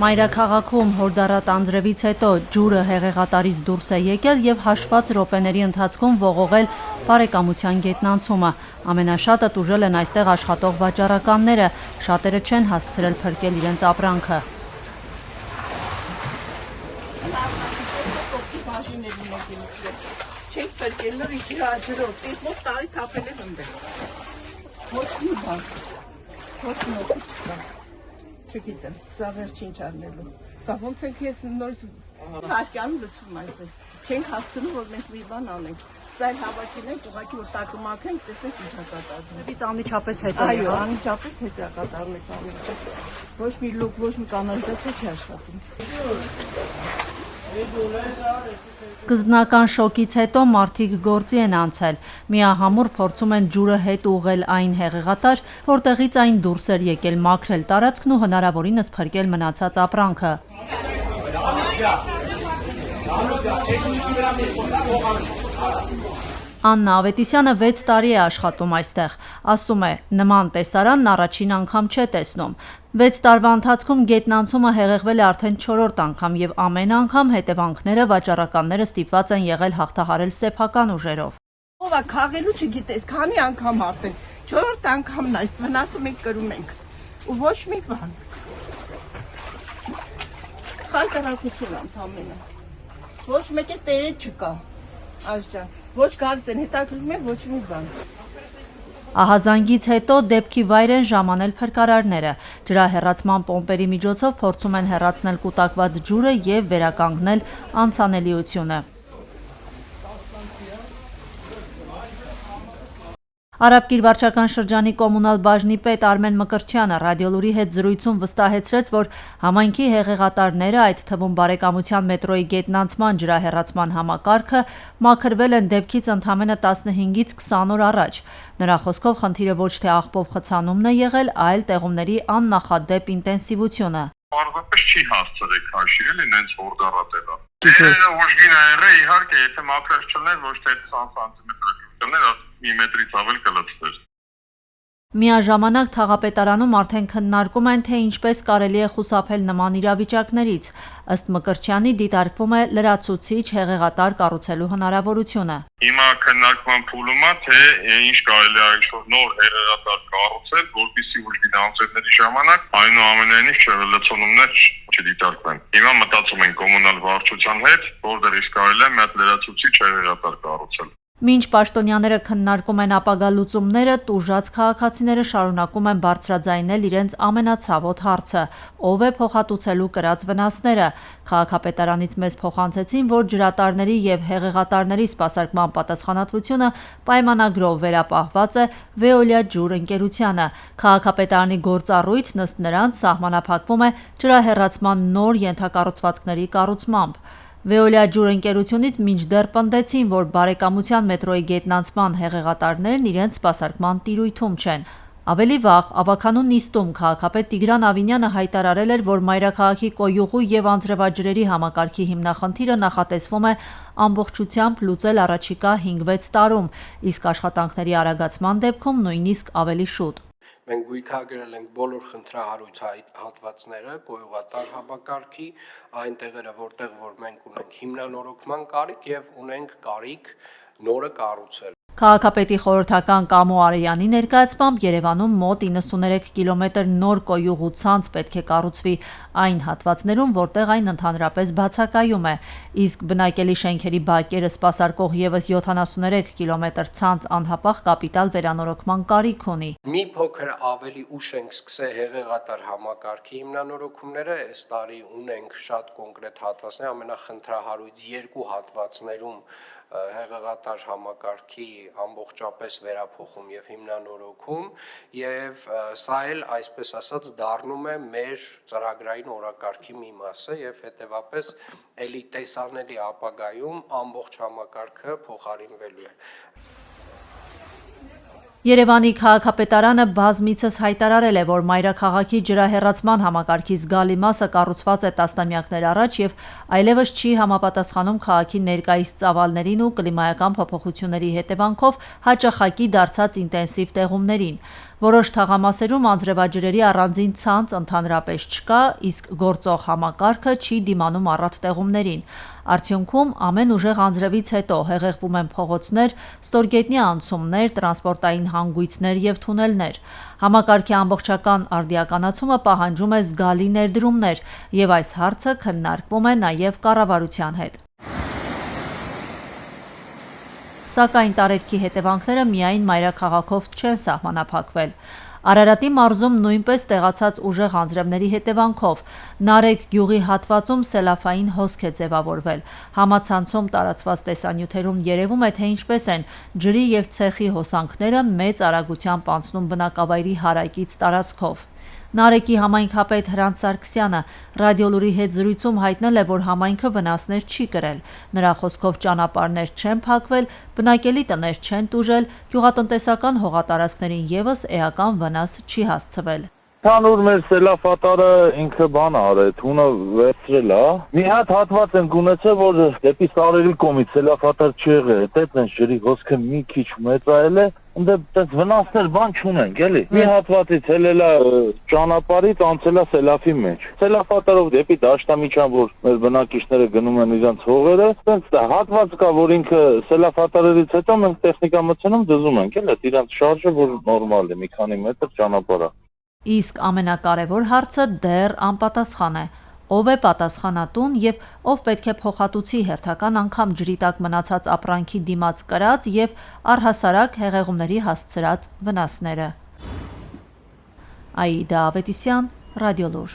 Մայրաքաղաքում հորդառատ անձրևից հետո ջուրը հեղեղատարից դուրս է եկել եւ հաշված րոպեների ընթացքում ողողել բարեկամության գետնանցումը։ Ամենաշատը տուժել են այստեղ աշխատող վաճառականները, շատերը չեն հասցրել փրկել իրենց ապրանքը։ Չգիտեմ, սա վերջին չարնելու։ Սա ոնց ենք ես նորից հարկյանում լցում այսօր։ Չենք հասցնում, որ մենք մի բան անենք։ Սա էլ հավաքին ենք, ուղղակի որ տակմակենք, տեսնենք ինչ է կատարվում։ Դեպից անմիջապես հետո Այո, անմիջապես հետո է կատարվում այս ամենը։ Ոչ մի լուկ, ոչ մի կանալիզացիա չի աշխատում։ Սկզբնական շոկից հետո մարդիկ գործի են անցել։ Միահամուռ փորձում են ջուրը հետ ուղղել այն հեղեղատար, որտեղից այն դուրս էր եկել, մաքրել տարածքն ու հնարավորինս փրկել մնացած ապրանքը։ Աննա Ավետիսյանը 6 տարի է աշխատում այստեղ։ Ասում է, նման տեսարանն առաջին անգամ չէ տեսնում։ 6 տարվա ընթացքում գետնանցումը հեղեղվել է արդեն 4-րդ անգամ եւ ամեն անգամ հետևանքները վաճառականները ստիպված են եղել հաղթահարել սեփական ուժերով։ Ով է քաղելու չգիտես, քանի անգամ արդեն 4-րդ անգամն այս վնասը մենք կրում ենք։ Ու ոչ մի բան։ Խալտարակություն ընդամենը։ Ոչ մեկը տերը չկա։ Այժմ ոչ գալիս են հետաքրքրում են ոչ մի բան։ Ահազանգից հետո դեպքի վայր են ժամանել փրկարարները։ Ջրահեռացման պոմպերի միջոցով փորձում են հեռացնել կուտակված ջուրը եւ վերականգնել անցանելիությունը։ Արաբկիր վարչական շրջանի կոմունալ բաժնի պետ Արմեն Մկրտչյանը ռադիոլուրի հետ զրույցում վստահեցրեց, որ համայնքի հեղեղատարները, այդ թվում բարեկամության մետրոյի գետնանցման ջրահեռացման համակարգը մաքրվել են դեպքից ընդամենը 15-ից 20 օր առաջ։ Նրա խոսքով խնդիրը ոչ թե աղբով խցանումն է եղել, այլ տեղումների աննախադեպ ինտենսիվությունը։ Պարզապես չի հասցրել քաշել, նենց հորդառատ եղավ։ Ուժգին այրը իհարկե, եթե մաքրած չլներ, ոչ թե 20 սանտիմետր գյուտներ, մի մետրից ավել կլցներ։ Միաժամանակ թաղապետարանում արդեն քննարկում են, թե ինչպես կարելի է խուսափել նման իրավիճակներից։ Ըստ Մկրտչյանի դիտարկվում է լրացուցիչ հեղեղատար կառուցելու հնարավորությունը։ Հիմա քննարկման փուլում է, թե ինչ կարելի է այսօր նոր հեղեղատար կառուցել, որպեսզի ուժգին անձրևների ժամանակ այնուամենայնիվ չլցոնումներ չդիտարկվեն։ Հիմա մտածում են կոմունալ վարչության հետ, որտեղ իսկ կարելի է մի հատ լրացուցիչ հեղեղատար կառուցել։ Մինչ պաշտոնյաները քննարկում են ապագա լուծումները, տուժած քաղաքացիները շարունակում են բարձրաձայնել իրենց ամենացավոտ հարցը՝ ով է փոխհատուցելու կրած վնասները։ Քաղաքապետարանից մեզ փոխանցեցին, որ ջրատարների եւ հեղեղատարների սպասարկման պատասխանատվությունը պայմանագրով վերապահված է Veolia ջուր ընկերությանը։ Քաղաքապետարանի գործառույթն ըստ նրանց սահմանափակվում է ջրահեռացման նոր ենթակառուցվածքների կառուցմամբ։ Veolia ջուր ընկերությունից մինչդեռ պնդեցին, որ բարեկամության մետրոյի գետնանցման հեղեղատարներն իրենց սպասարկման տիրույթում չեն։ Ավելի վաղ ավականու նիստում քաղաքապետ Տիգրան Ավինյանը հայտարարել էր, որ մայրաքաղաքի կոյուղու եւ անձրևաջրերի համակարգի հիմնախնդիրը նախատեսվում է ամբողջությամբ լուծել առաջիկա 5-6 տարում, իսկ աշխատանքների արագացման դեպքում նույնիսկ ավելի շուտ։ Մենք գույքագրել ենք բոլոր խնդրահարույց հատվածները կոյուղատար համակարգի, այն տեղերը, որտեղ որ մենք ունենք հիմնանորոգման կարիք եւ ունենք կարիք նորը կառուցել։ Քաղաքապետի խորհրդական Կամո Արեյանի ներկայացմամբ Երևանում մոտ 93 կիլոմետր նոր կոյուղ ու ցանց պետք է կառուցվի այն հատվածներում, որտեղ այն ընդհանրապես բացակայում է, իսկ բնակելի շենքերի բակերը սպասարկող եւս 73 կիլոմետր ցանց անհապաղ կապիտալ վերանորոգման կարիք ունի։ Մի փոքր ավելի ուշ ենք սկսել հեղեղատար համակարգի հիմնանորոգումները, այս տարի ունենք շատ կոնկրետ հատվածներ, ամենախնդրահարույց 2 հատվածներում հեղեղատար համակարգի ամբողջապես վերափոխում եւ հիմնանորոգում եւ սա էլ այսպես ասած դառնում է մեր ծրագրային օրակարգի մի մասը եւ հետեւապես էլի տեսանելի ապագայում ամբողջ համակարգը փոխարինվելու է։ Երևանի քաղաքապետարանը բազմիցս հայտարարել է, որ մայրաքաղաքի ջրահեռացման համակարգի զգալի մասը կառուցված է տասնամյակներ առաջ եւ այլևս չի համապատասխանում քաղաքի ներկայիս ծավալներին ու կլիմայական փոփոխությունների հետևանքով հաճախակի դարձած ինտենսիվ տեղումներին։ Որոշ թաղամասերում անձրևաջրերի առանձին ցանց ընդհանրապես չկա, իսկ գործող համակարգը չի դիմանում առատ տեղումներին։ Արդյունքում ամեն ուժեղ անձրևից հետո հեղեղվում են փողոցներ, ստորգետնյա անցումներ, տրանսպորտային հանգույցներ և թունելներ։ Համակարգի ամբողջական արդիականացումը պահանջում է զգալի ներդրումներ, և այս հարցը քննարկվում է նաև կառավարության հետ։ Սակայն տարերքի հետևանքները միայն մայրաքաղաքով չեն սահմանափակվել։ Արարատի մարզում նույնպես տեղացած ուժեղ անձրևների հետևանքով Նարեկ գյուղի հատվածում սելավային հոսք է ձևավորվել։ Համացանցում տարածված տեսանյութերում երևում է, թե ինչպես են ջրի և ցեխի հոսանքները մեծ արագությամբ անցնում բնակավայրի հարակից տարածքով։ Նարեկի համայնքապետ Հրանտ Սարգսյանը Ռադիոլուրի հետ զրույցում հայտնել է, որ համայնքը վնասներ չի կրել։ Նրա խոսքով ճանապարհներ չեն փակվել, բնակելի տներ չեն տուժել, գյուղատնտեսական հողատարածքներին ևս էական վնաս չի հասցվել։ Հանուր մեր սելավատարը ինքը բան արել, թունը վերցրել է։ Մի հատ հատված ենք ունեցել, որ դեպի Սարերի կողմից սելավատար չի եղել, հետո այնց ջրի հոսքը մի քիչ մեծացել է, ընդ այդպես վնասներ բան չունենք, էլի։ Մի հատվածից ելել է ճանապարհից անցել է սելավի մեջ։ Սելավատարով դեպի Դաշտամիջան, որ մեր բնակիչները գնում են իրենց հողերը, այդպես հատված կա, որ ինքը սելավատարերից հետո մենք տեխնիկա մտցնում դզում ենք, էլի, իրենց շարժը որ նորմալ է, մի քանի մետր ճանապարհ է։ Իսկ ամենակարևոր հարցը դեռ անպատասխան է։ Ով է պատասխանատուն և ով պետք է փոխհատուցի հերթական անգամ ջրի տակ մնացած ապրանքի դիմաց կրած և առհասարակ հեղեղումների հասցրած վնասները։ Աիդա Ավետիսյան, Ռադիոլուր։